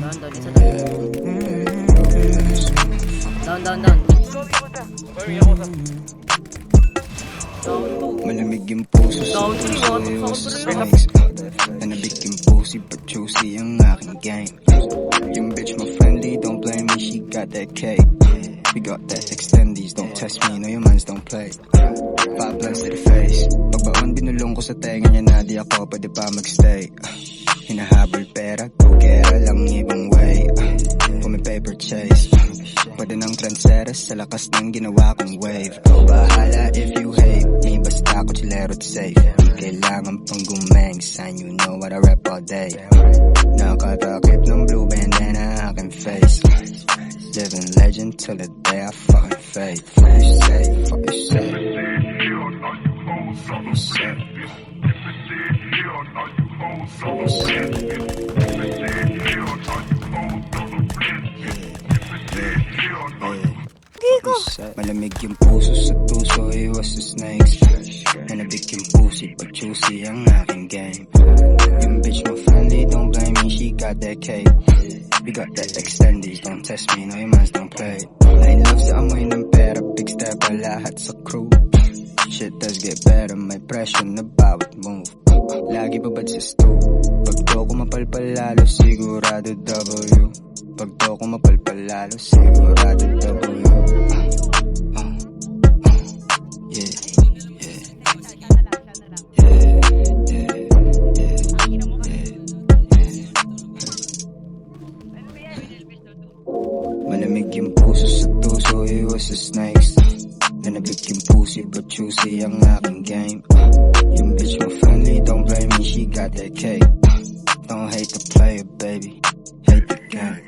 Down, isa down. Down. Malamig yung puso sa puso, iwas sa snakes. Nanabik yung pussy, but juicy ang aking game. Yung bitch mo friendly, don't blame me, she got that cake. We got that extendies, don't test me, no your mans don't play. 5 blunts to the face. Pagbaon, binulong ko sa tenga niya na di ako pwede pa magstay. Hinahabol pera, go-gera lang ibang way. Kung may paper chase, pwede ng trendsetters sa lakas ng ginawa kong wave. Go bahala if you hate me, basta ko chilero't safe. Di kailangan pang gumeng, sign you know what I rap all day. Nakatakip ng blue bandana aking face. Living legend till the day I fucking fade. Fuck you say, fuck you say. Fuck you say. Malamig yung puso sa tuso, iwas sa snakes. Nanabik yung pussy, pag juicy ang aking game. Yung bitch mo friendly, don't blame me, she got that cake. We got that extendies, don't test me, no your mans don't play. Line love sa amoy ng pera, big step pa lahat sa crew. Shit does get better, may pressure na bawat move. Lagi babad sa stool. Pag to ko mapalpal lalo, sigurado W. Pag to ko mapalpal lalo, sigurado W. Malamig yung puso sa tuso, iwas sa snakes. Nanabik yung pussy, but juicy ang aking game. Yung bitch mo friendly, don't blame me, she got that cake. Don't hate the player, baby, hate the game.